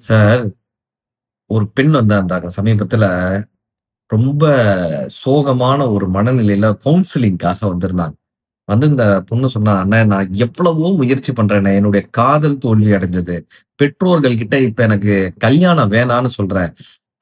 Sir, ஒரு பெண் வந்தாந்தாங்க சமீபத்துல. ரொம்ப சோகமான ஒரு மனநிலையில கவுன்சிலிங்க்காக வந்திருந்தாங்க. வந்து இந்த பொண்ணு சொன்னா, "அண்ணே நான் எவ்வளவோ முயற்சி பண்றேண்ணே. என்னுடைய காதல் தோல்வி அடைஞ்சது. பெற்றோர்கள் கிட்ட இப்ப எனக்கு கல்யாணம் வேணான்னு சொல்றேன்.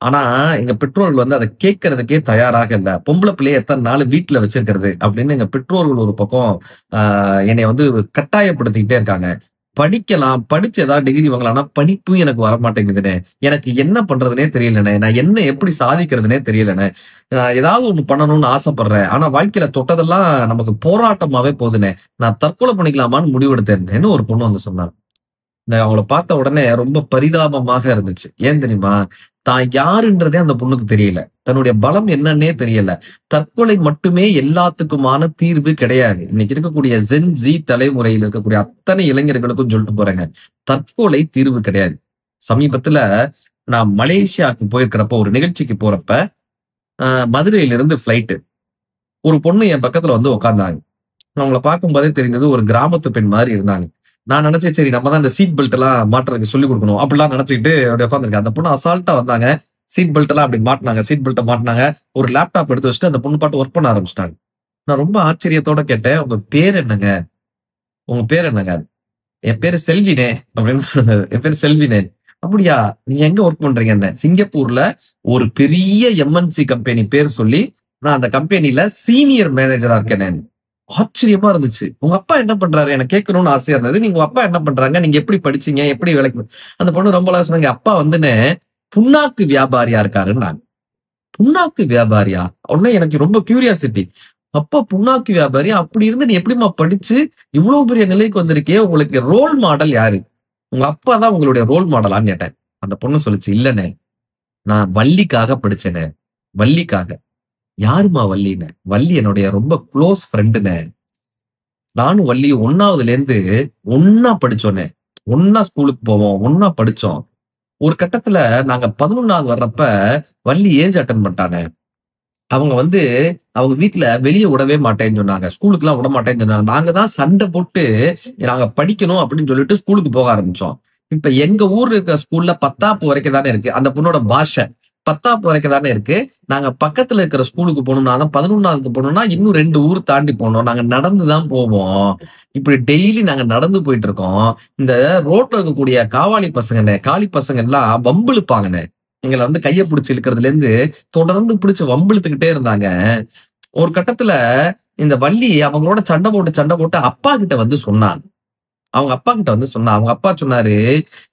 ஆனா, எங்க பெற்றோர்கள் வந்து அத கேட்கறதுக்கே தயாராக இல்ல. பொம்பள பிள்ளைய எத்தன நாளு வீட்ல வச்சிருக்கிறது?" அப்படின்னு எங்க பெற்றோர்கள் ஒரு பக்கம் அ என்னைய வந்து கட்டாயப்படுத்திக்கிட்டே இருக்காங்க. படிக்கலாம், படிச்சு ஏதாவது டிகிரி வாங்கலாம். ஆனா படிப்பும் எனக்கு வரமாட்டேங்குதுண்ணே. எனக்கு என்ன பண்றதுன்னே தெரியலண்ணே. நான் என்ன எப்படி சாதிக்கிறதுன்னே தெரியலண்ணே. நான் ஏதாவது ஒண்ணு பண்ணணும்னு ஆசைப்படுறேன். ஆனா வாழ்க்கையில தொட்டதெல்லாம் நமக்கு போராட்டமாவே போதுண்ணே. நான் தற்கொலை பண்ணிக்கலாமான்னு முடிவெடுத்தேன்னு ஒரு பொண்ணு வந்து சொன்னாங்க. நான் அவங்கள பார்த்த உடனே ரொம்ப பரிதாபமாக இருந்துச்சு. ஏன் தெரியுமா? தான் யாருன்றதே அந்த பொண்ணுக்கு தெரியல. தன்னுடைய பலம் என்னன்னே தெரியல. தற்கொலை மட்டுமே எல்லாத்துக்குமான தீர்வு கிடையாது. இன்னைக்கு இருக்கக்கூடிய ஜென் ஜி தலைமுறையில இருக்கக்கூடிய அத்தனை இளைஞர்களுக்கும் சொல்லிட்டு போறேங்க. தற்கொலை தீர்வு கிடையாது. சமீபத்துல நான் மலேசியாவுக்கு போயிருக்கிறப்போ, ஒரு நிகழ்ச்சிக்கு போறப்ப, அ மதுரையிலிருந்து ஃப்ளைட். ஒரு பொண்ணு என் பக்கத்துல வந்து உட்கார்ந்தாங்க. அவங்கள பார்க்கும்போதே தெரிந்தது ஒரு கிராமத்து பெண் மாரி இருந்தாங்க. நான் நெனச்சேன், சரி நம்ம தான் இந்த சீட் பெல்ட் எல்லாம் மாட்டுறதுக்கு சொல்லிக் குடுக்கணும். அப்படிலாம் நெனச்சுக்கிட்டு அப்படியே உட்கார்ந்திருக்கேன். அந்த பொண்ணு அசால்ட்டா வந்தாங்க. சீட் பெல்ட் எல்லாம் அப்படி மாட்டுனாங்க. சீட் பெல்ட்ட மாட்டுனாங்க. ஒரு லேப்டாப் எடுத்து வச்சுட்டு அந்த பொண்ணு பாட்டு வொர்க் பண்ண ஆரம்பிச்சுட்டாங்க. நான் ரொம்ப ஆச்சரியத்தோட கேட்டேன், "உங்க பேர் என்னங்க? உங்க பேர் என்னங்க?" "என் பேரு செல்வினே" அப்படின்னு சொன்னாரு. "என் பேரு செல்வினே." "அப்படியா? நீங்க எங்க வொர்க் பண்றீங்கன்னேன்." "சிங்கப்பூர்ல ஒரு பெரிய எம்.என்.சி கம்பெனி பேர் சொல்லி, நான் அந்த கம்பெனில சீனியர் மேனேஜரா இருக்கேனே." ஆச்சரியமா இருந்துச்சு. உங்க அப்பா என்ன பண்றாரு? எனக்கு கேட்கணும்னு ஆசையா இருந்தது. நீங்க உங்க அப்பா என்ன பண்றாங்க? நீங்க எப்படி படிச்சீங்க? எப்படி வேலைக்கு அந்த பொண்ணு ரொம்ப அழகா சொன்னாங்க. அப்பா வந்துன்னு புண்ணாக்கு வியாபாரியா இருக்காருன்னாங்க. புண்ணாக்கு வியாபாரியா? உடனே எனக்கு ரொம்ப கியூரியாசிட்டி. அப்பா புண்ணாக்கு வியாபாரி. அப்படி இருந்து நீ எப்படிம்மா படிச்சு இவ்ளோ பெரிய நிலைக்கு வந்திருக்கியே? உங்களுக்கு ரோல் மாடல் யாரு? உங்க அப்பா தான் உங்களுடைய ரோல் மாடலான்னு கேட்டேன். அந்த பொண்ணு சொல்லுச்சு, "இல்லண்ணே, நான் வள்ளிக்காக படிச்சேனே. வள்ளிக்காக." "யாரும்மா வள்ளின்னேன்?" "வள்ளி என்னுடைய ரொம்ப குளோஸ் ஃப்ரெண்டுண்ணே. நானும் வள்ளியும் 1வதுலேருந்து ஒண்ணா படிச்சோனே. ஒண்ணா ஸ்கூலுக்கு போவோம். ஒண்ணா படிச்சோம். ஒரு கட்டத்துல நாங்க 11வது வர்றப்ப வள்ளி ஏஜ் அட்டெண்ட் பண்ணிட்டானே. அவங்க வந்து அவங்க வீட்ல வெளிய விடவே மாட்டேன்னு சொன்னாங்க. ஸ்கூலுக்குலாம் விடமாட்டேன்னு சொன்னாங்க. நாங்க தான் சண்ட போட்டு நாங்க படிக்கணும் அப்படின்னு சொல்லிட்டு ஸ்கூலுக்கு போக ஆரம்பிச்சோம். இப்ப எங்க ஊர்ல இருக்கிற ஸ்கூல்ல 10ஆப்பு வரைக்கும் தானே இருக்கு. அந்த பொண்ணோட பாஷை. 10ஆப்பு வரைக்கும் தானே இருக்கு. நாங்க பக்கத்துல இருக்கிற ஸ்கூலுக்கு போணும்னா தான் 11வதுக்கு போணும்னா இன்னும் 2 ஊர் தாண்டி போணும். நாங்க நடந்து தான் போவோம். இப்படி டெய்லி நாங்க நடந்து போயிட்டு இருக்கோம். இந்த ரோட்ல இருக்கக்கூடிய காவாலி பசங்கண்ணே, காளி பசங்க எல்லாம் வம்பிழுப்பாங்கண்ணே. எங்கள வந்து கைய புடிச்சு இழுக்கிறதுலேருந்து தொடர்ந்து பிடிச்சு வம்பிழுத்துக்கிட்டே இருந்தாங்க. ஒரு கட்டத்துல இந்த வள்ளி அவங்களோட சண்டை போட்டு அப்பா கிட்ட வந்து சொன்னா. அவங்க அப்பா கிட்ட வந்து சொன்னா. அவங்க அப்பா சொன்னாரு,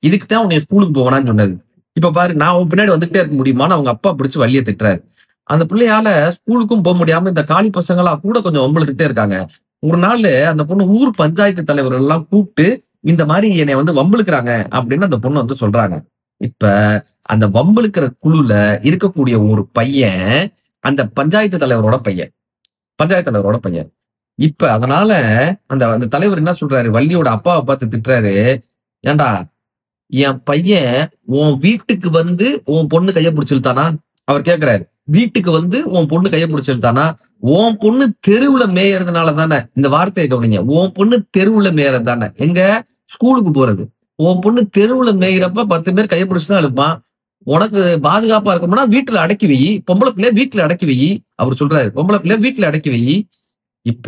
"இதுக்கு தான் உன்னைய ஸ்கூலுக்கு போ வேணாம்னு சொன்னது. இப்ப பாரு நான் உன் பின்னாடி வந்துகிட்டே இருக்க முடியுமான்னு?" அவங்க அப்பா பிடிச்சு வள்ளிய திட்டுறாரு. அந்த பிள்ளையால ஸ்கூலுக்கும் போ முடியாம இந்த காளி பசங்கலாம் கூட கொஞ்சம் வம்பிழுத்துட்டே இருக்காங்க. ஒரு நாளு அந்த பொண்ணு ஊர் பஞ்சாயத்து தலைவர்கள் எல்லாம் கூப்ட்டு, "இந்த மாரி என்னைய வந்து வம்பிழுக்குறாங்க" அப்படின்னு அந்த பொண்ணு வந்து சொல்றாங்க. இப்ப அந்த வம்பிழுக்கிற குழுல இருக்கக்கூடிய ஒரு பையன், அந்த பஞ்சாயத்து தலைவரோட பையன். பஞ்சாயத்து தலைவரோட பையன். இப்ப அதனால அந்த அந்த தலைவர் என்ன சொல்றாரு, வள்ளியோட அப்பாவ பார்த்து திட்டுறாரு. "ஏன்டா என் பையன் உன் வீட்டுக்கு வந்து உன் பொண்ணு கைய புடிச்சு இழுத்தானா?" அவர் கேட்கிறாரு. "வீட்டுக்கு வந்து உன் பொண்ணு கைய புடிச்சு இழுத்தானா? உன் பொண்ணு தெருவுல மேயறதுனால தானே." இந்த வார்த்தைய கவனிங்க. உன் பொண்ணு தெருவுல மேயறது தானே. எங்க? ஸ்கூலுக்கு போறது. உன் பொண்ணு தெருவுல மேய்றப்ப 10 பேர் கைய புடிச்சு தான் இழுப்பான். உனக்கு பாதுகாப்பா இருக்கணும்னா வீட்ல அடக்கி வை. பொம்பள பிள்ளைய வீட்ல அடக்கி வை. அவரு சொல்றாரு. பொம்பள பிள்ளைய வீட்ல அடக்கி வை. இப்ப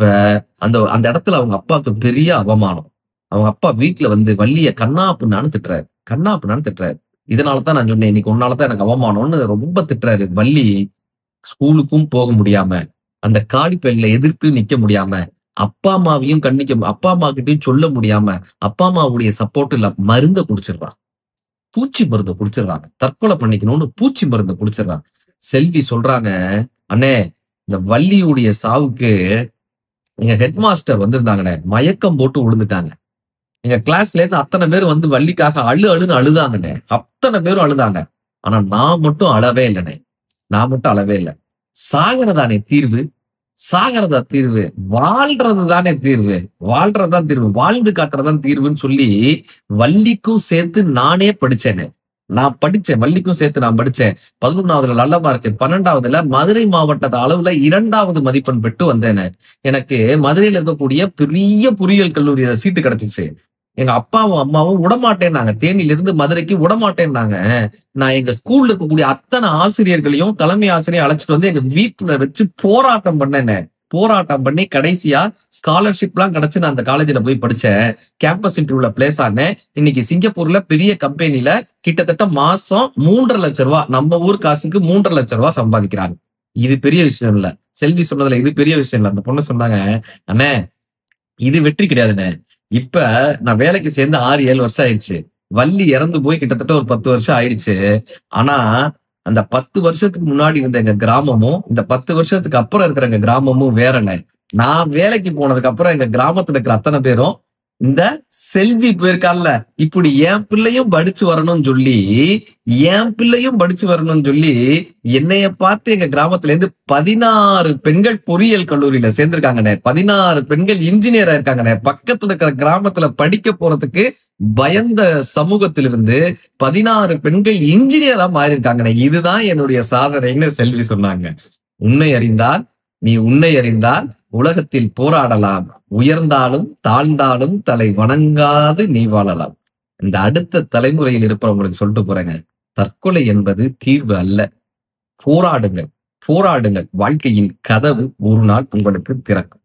அந்த அந்த இடத்துல அவங்க அப்பாவுக்கு பெரிய அவமானம். அவங்க அப்பா வீட்ல வந்து வள்ளிய கன்னா பின்னான்னு திட்டுறாரு. கன்னா பின்னான்னு திட்டுறாரு. இதனால தான் நான் சொன்னேன். இன்னைக்கு உன்னால தான் எனக்கு அவமானம்னு ரொம்ப திட்டுறாரு. வள்ளி ஸ்கூலுக்கும் போக முடியாம, அந்த காலி பயல்ல எதிர்த்து நிக்க முடியாம, அப்பா அம்மா கிட்டயும் சொல்ல முடியாம, அப்பா அம்மாவுடைய சப்போர்ட் இல்ல மருந்த குடிச்சிடுறா. பூச்சி மருந்த குடிச்சிடுறாங்க. தற்கொலை பண்ணிக்கணும்னு பூச்சி மருந்த குடிச்சிடுறாங்க. செல்வி சொல்றாங்க, "அண்ணே, இந்த வள்ளியுடைய சாவுக்கு எங்க ஹெட் மாஸ்டர் வந்திருந்தாங்கண்ணே. மயக்கம் போட்டு விழுந்துட்டாங்க. எங்க கிளாஸ்ல இருந்து அத்தன பேர் வந்து வள்ளிக்காக அழுன்னு அழுதாங்கண்ணே. அத்தன பேரும் அழுதாங்க. ஆனா நான் மட்டும் அழவே இல்லண்ணே. நான் மட்டும் அழவே இல்ல. சாகறதானே தீர்வு? சாகறதா தீர்வு? வாழ்றது தானே தீர்வு. வாழ்றது தான் தீர்வு. வாழ்ந்து காட்டுறது தான் தீர்வுன்னு சொல்லி, வள்ளிக்கும் சேர்த்து நானே படிச்சேனே. நான் படிச்சேன். வள்ளிக்கும் சேர்த்து நான் படிச்சேன். 11வதுல நல்ல மார்க். 12வதுல மதுரை மாவட்டத்து அளவுல 2வது மதிப்பெண் பெற்று வந்தேனே. எனக்கு மதுரையில இருக்கக்கூடிய பெரிய பொறியியல் கல்லூரியில சீட்டு கிடைச்சுச்சு. எங்க அப்பாவும், அம்மாவும் உடமாட்டேன்னாங்க. தேனியிலிருந்து மதுரைக்கு உடமாட்டேன்னாங்க. நான் எங்க ஸ்கூல்ல இருக்கக்கூடிய அத்தன ஆசிரியர்களையும், தலைமை ஆசிரியரையும் அழைச்சுட்டு வந்து எங்க வீட்ல வச்சு போராட்டம் பண்ணேனே. போராட்டம் பண்ணி கடைசியா ஸ்காலர்ஷிப்லாம் கிடைச்சு நான் அந்த காலேஜ்ல போய் படிச்சேன். கேம்பஸ் இன்டர்வியூல பிளேஸ் ஆனேன். இன்னைக்கு சிங்கப்பூர்ல பெரிய கம்பெனில கிட்டத்தட்ட மாசம் ரூ. 3,50,000 நம்ம ஊர் காசுக்கு ரூ. 3,50,000 சம்பாதிக்கிறாங்க. இது பெரிய விஷயம் இல்ல. செல்வி சொன்னதுல இது பெரிய விஷயம் இல்ல. அந்த பொண்ணு சொன்னாங்க, "அண்ணே இது வெற்றி கிடையாதுண்ணே. இப்ப நான் வேலைக்கு சேர்ந்து 6, 7 வருஷம் ஆயிடுச்சு. வள்ளி இறந்து போய் கிட்டத்தட்ட ஒரு 10 வருஷம் ஆயிடுச்சு. ஆனா, அந்த 10 வருஷத்துக்கு முன்னாடி இருந்த எங்க கிராமமும், இந்த 10 வருஷத்துக்கு அப்புறம் இருக்கிற எங்க கிராமமும் வேறண்ணே. நான் வேலைக்கு போனதுக்கு அப்புறம் எங்க கிராமத்துல இருக்கிற அத்தன பேரும், இந்த செல்வி போயிருக்கால்ல, இப்படி என் பிள்ளையும் படிச்சு வரணும்னு சொல்லி, என்னைய பார்த்து எங்க கிராமத்துல இருந்து 16 பெண்கள் பொறியியல் கல்லூரியில சேர்ந்திருக்காங்கண்ணே. 16 பெண்கள் இன்ஜினியர் ஆயிருக்காங்கண்ணே. பக்கத்துல இருக்கிற கிராமத்துல படிக்க போறதுக்கு பயந்த சமூகத்திலிருந்து 16 பெண்கள் இன்ஜினியரா மாறியிருக்காங்கண்ணே. இதுதான் என்னுடைய சாதனைன்னு செல்வி சொன்னாங்க. உன்னை அறிந்தால், நீ உன்னை அறிந்தால் உலகத்தில் போராடலாம். உயர்ந்தாலும், தாழ்ந்தாலும் தலை வணங்காது நீ வாழலாம். இந்த அடுத்த தலைமுறையில் இருப்பவங்களுக்கு சொல்லிட்டு போறேங்க. தற்கொலை என்பது தீர்வு அல்ல. போராடுங்கள், போராடுங்கள். வாழ்க்கையின் கதவு ஒரு நாள் உங்களுக்கு திறக்கும்.